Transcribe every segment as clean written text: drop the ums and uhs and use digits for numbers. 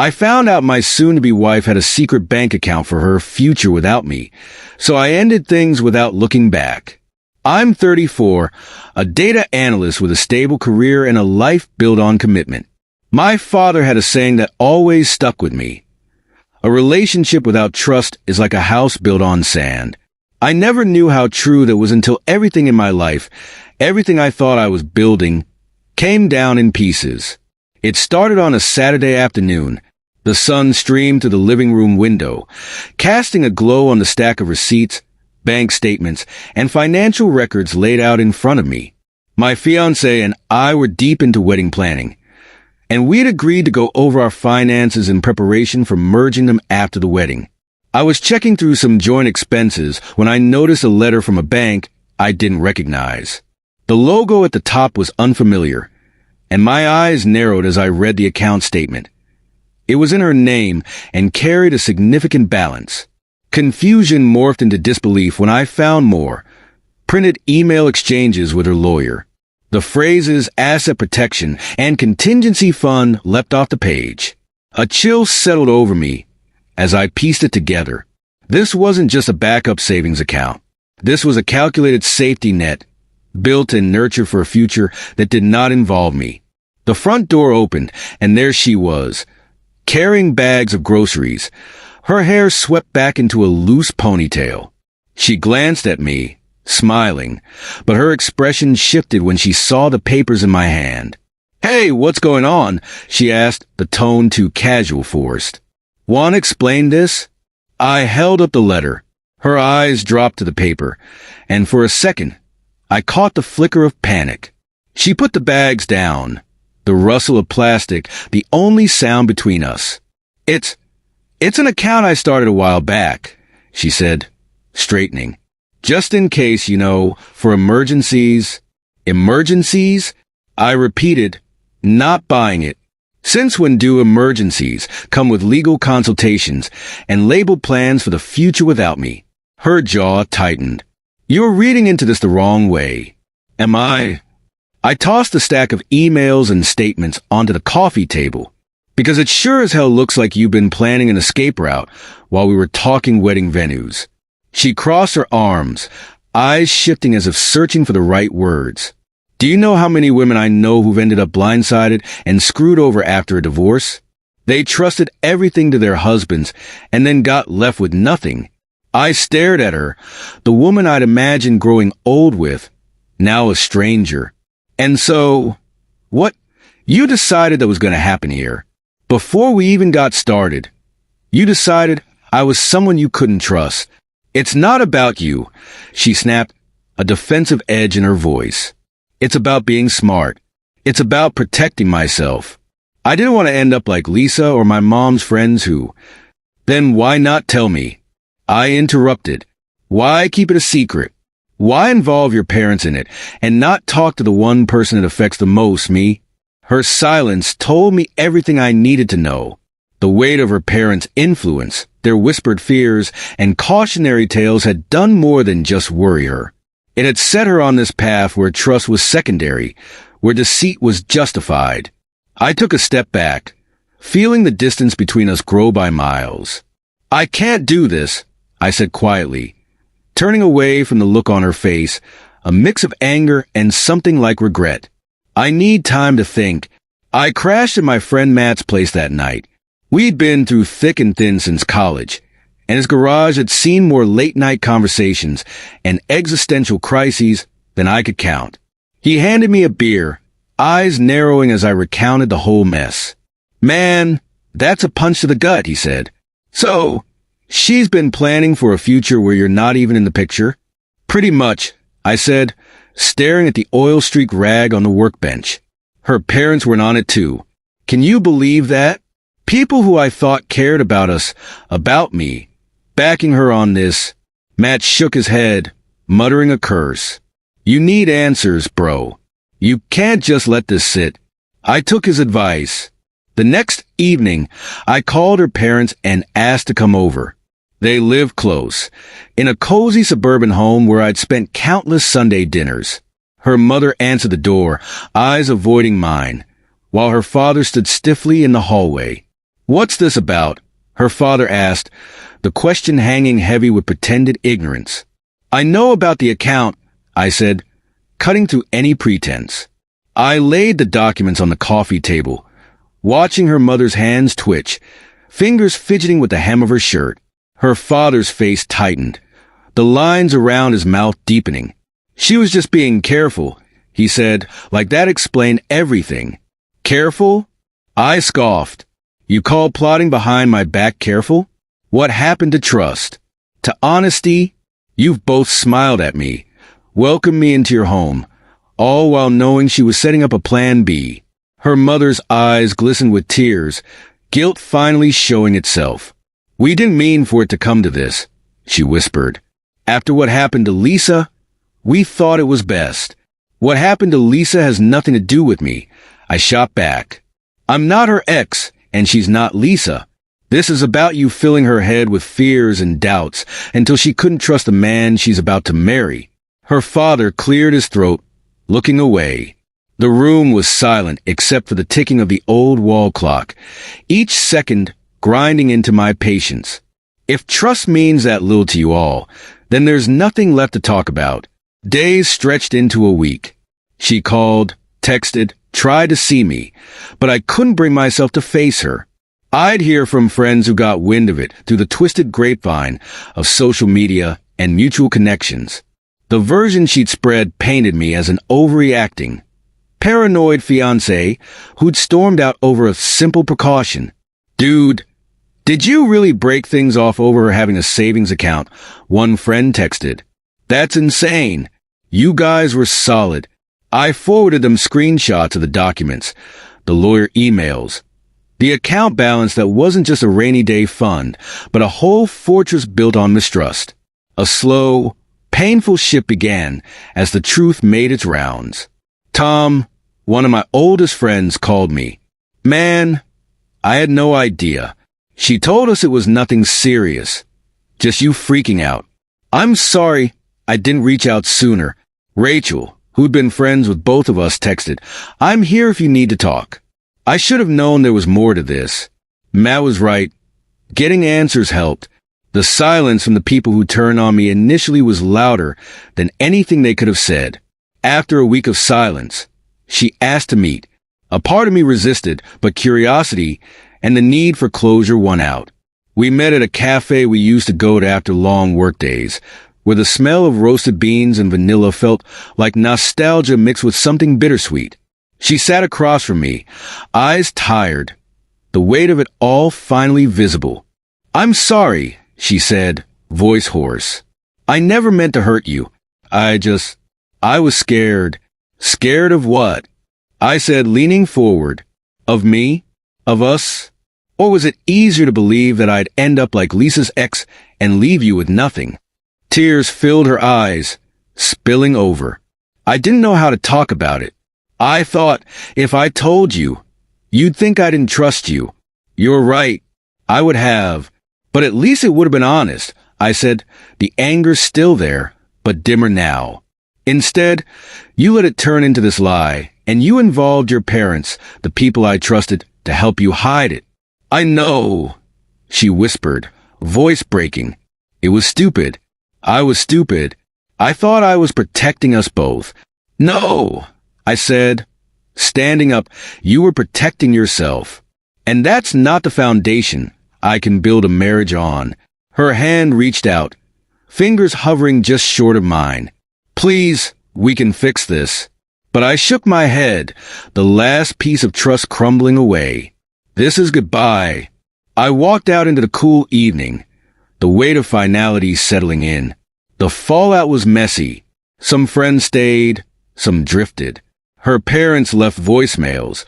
I found out my soon-to-be wife had a secret bank account for her future without me, so I ended things without looking back. I'm 34, a data analyst with a stable career and a life built on commitment. My father had a saying that always stuck with me. A relationship without trust is like a house built on sand. I never knew how true that was until everything in my life, everything I thought I was building, came down in pieces. It started on a Saturday afternoon. The sun streamed through the living room window, casting a glow on the stack of receipts, bank statements, and financial records laid out in front of me. My fiancé and I were deep into wedding planning, and we'd agreed to go over our finances in preparation for merging them after the wedding. I was checking through some joint expenses when I noticed a letter from a bank I didn't recognize. The logo at the top was unfamiliar, and my eyes narrowed as I read the account statement. It was in her name and carried a significant balance. Confusion morphed into disbelief when I found more. Printed email exchanges with her lawyer. The phrases asset protection and contingency fund leapt off the page. A chill settled over me as I pieced it together. This wasn't just a backup savings account. This was a calculated safety net, built and nurtured for a future that did not involve me. The front door opened, and there she was, carrying bags of groceries, her hair swept back into a loose ponytail. She glanced at me, smiling, but her expression shifted when she saw the papers in my hand. "Hey, what's going on?" she asked, the tone too casual forced. "Want to explain this?" I held up the letter. Her eyes dropped to the paper, and for a second, I caught the flicker of panic. She put the bags down, the rustle of plastic, the only sound between us. It's an account I started a while back," she said, straightening. "Just in case, for emergencies." "Emergencies?" I repeated, not buying it. Since when do emergencies come with legal consultations and labeled plans for the future without me? Her jaw tightened. "You're reading into this the wrong way." "Am I?" I tossed a stack of emails and statements onto the coffee table. "Because it sure as hell looks like you've been planning an escape route while we were talking wedding venues." She crossed her arms, eyes shifting as if searching for the right words. "Do you know how many women I know who've ended up blindsided and screwed over after a divorce? They trusted everything to their husbands and then got left with nothing." I stared at her, the woman I'd imagined growing old with, now a stranger. "And so, what? You decided that was going to happen here. Before we even got started. You decided I was someone you couldn't trust. It's not about you," she snapped, a defensive edge in her voice. "It's about being smart. It's about protecting myself. I didn't want to end up like Lisa or my mom's friends who—" "Then why not tell me?" I interrupted. "Why keep it a secret? Why involve your parents in it and not talk to the one person it affects the most, me?" Her silence told me everything I needed to know. The weight of her parents' influence, their whispered fears, and cautionary tales had done more than just worry her. It had set her on this path where trust was secondary, where deceit was justified. I took a step back, feeling the distance between us grow by miles. "I can't do this," I said quietly, turning away from the look on her face, a mix of anger and something like regret. "I need time to think." I crashed at my friend Matt's place that night. We'd been through thick and thin since college, and his garage had seen more late-night conversations and existential crises than I could count. He handed me a beer, eyes narrowing as I recounted the whole mess. "Man, that's a punch to the gut," he said. "So, she's been planning for a future where you're not even in the picture?" "Pretty much," I said, staring at the oil-streaked rag on the workbench. Her parents weren't on it too. Can you believe that? People who I thought cared about us, about me, backing her on this. Matt shook his head, muttering a curse. "You need answers, bro. You can't just let this sit." I took his advice. The next evening, I called her parents and asked to come over. They lived close, in a cozy suburban home where I'd spent countless Sunday dinners. Her mother answered the door, eyes avoiding mine, while her father stood stiffly in the hallway. "What's this about?" her father asked, the question hanging heavy with pretended ignorance. "I know about the account," I said, cutting through any pretense. I laid the documents on the coffee table, watching her mother's hands twitch, fingers fidgeting with the hem of her shirt. Her father's face tightened, the lines around his mouth deepening. "She was just being careful," he said, like that explained everything. "Careful?" I scoffed. "You call plotting behind my back careful? What happened to trust? To honesty? You've both smiled at me, welcomed me into your home, all while knowing she was setting up a plan B." Her mother's eyes glistened with tears, guilt finally showing itself. "We didn't mean for it to come to this," she whispered. "After what happened to Lisa, we thought it was best." "What happened to Lisa has nothing to do with me," I shot back. "I'm not her ex, and she's not Lisa. This is about you filling her head with fears and doubts until she couldn't trust the man she's about to marry." Her father cleared his throat, looking away. The room was silent except for the ticking of the old wall clock, each second grinding into my patience. If trust means that little to you all, then there's nothing left to talk about. Days stretched into a week. She called, texted, tried to see me, but I couldn't bring myself to face her. I'd hear from friends who got wind of it through the twisted grapevine of social media and mutual connections. The version she'd spread painted me as an overreacting, paranoid fiancé who'd stormed out over a simple precaution. "Dude, did you really break things off over her having a savings account?" one friend texted. "That's insane. You guys were solid." I forwarded them screenshots of the documents, the lawyer emails, the account balance that wasn't just a rainy day fund, but a whole fortress built on mistrust. A slow, painful shift began as the truth made its rounds. Tom, one of my oldest friends, called me. "Man, I had no idea. She told us it was nothing serious. Just you freaking out. I'm sorry I didn't reach out sooner." Rachel, who'd been friends with both of us, texted, "I'm here if you need to talk." I should have known there was more to this. Matt was right. Getting answers helped. The silence from the people who turned on me initially was louder than anything they could have said. After a week of silence, she asked to meet. A part of me resisted, but curiosity and the need for closure won out. We met at a cafe we used to go to after long workdays, where the smell of roasted beans and vanilla felt like nostalgia mixed with something bittersweet. She sat across from me, eyes tired, the weight of it all finally visible. "I'm sorry," she said, voice hoarse. "I never meant to hurt you. I was scared." "Scared of what?" I said, leaning forward. "Of me? Of us? Or was it easier to believe that I'd end up like Lisa's ex and leave you with nothing?" Tears filled her eyes, spilling over. I didn't know how to talk about it. "I thought if I told you, you'd think I didn't trust you." "You're right. I would have. But at least it would have been honest," I said, the anger still there, but dimmer now. "Instead, you let it turn into this lie, and you involved your parents, the people I trusted, to help you hide it." "I know," she whispered, voice breaking. "It was stupid. I was stupid. I thought I was protecting us both." "No," I said, standing up, "you were protecting yourself. And that's not the foundation I can build a marriage on." Her hand reached out, fingers hovering just short of mine. "Please, we can fix this." But I shook my head, the last piece of trust crumbling away. "This is goodbye." I walked out into the cool evening, the weight of finality settling in. The fallout was messy. Some friends stayed, some drifted. Her parents left voicemails,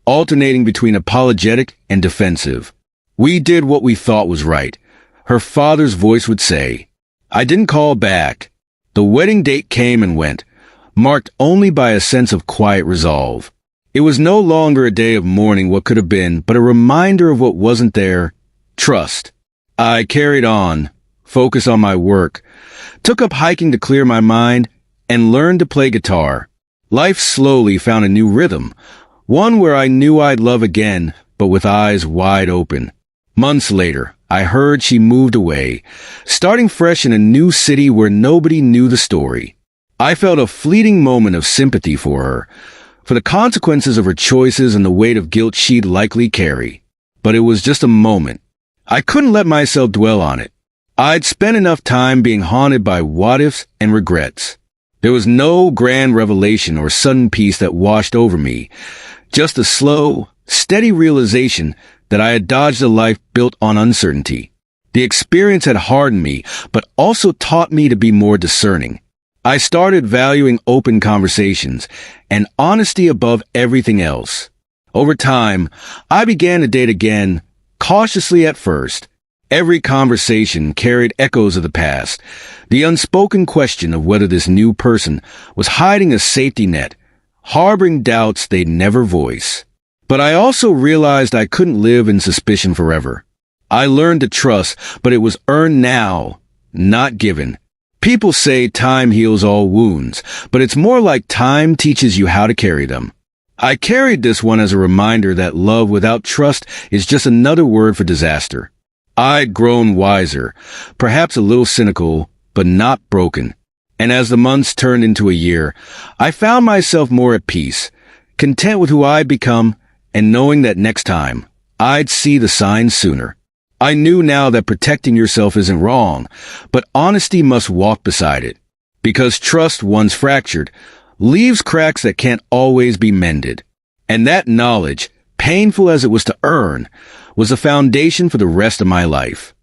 alternating between apologetic and defensive. "We did what we thought was right," her father's voice would say. I didn't call back. The wedding date came and went, marked only by a sense of quiet resolve. It was no longer a day of mourning what could have been, but a reminder of what wasn't there: trust. I carried on, focused on my work, took up hiking to clear my mind, and learned to play guitar. Life slowly found a new rhythm, one where I knew I'd love again, but with eyes wide open. Months later, I heard she moved away, starting fresh in a new city where nobody knew the story. I felt a fleeting moment of sympathy for her, for the consequences of her choices and the weight of guilt she'd likely carry. But it was just a moment. I couldn't let myself dwell on it. I'd spent enough time being haunted by what-ifs and regrets. There was no grand revelation or sudden peace that washed over me, just a slow, steady realization that I had dodged a life built on uncertainty. The experience had hardened me, but also taught me to be more discerning. I started valuing open conversations and honesty above everything else. Over time, I began to date again, cautiously at first. Every conversation carried echoes of the past, the unspoken question of whether this new person was hiding a safety net, harboring doubts they'd never voice. But I also realized I couldn't live in suspicion forever. I learned to trust, but it was earned now, not given. People say time heals all wounds, but it's more like time teaches you how to carry them. I carried this one as a reminder that love without trust is just another word for disaster. I'd grown wiser, perhaps a little cynical, but not broken. And as the months turned into a year, I found myself more at peace, content with who I'd become, and knowing that next time, I'd see the signs sooner. I knew now that protecting yourself isn't wrong, but honesty must walk beside it. Because trust, once fractured, leaves cracks that can't always be mended. And that knowledge, painful as it was to earn, was the foundation for the rest of my life.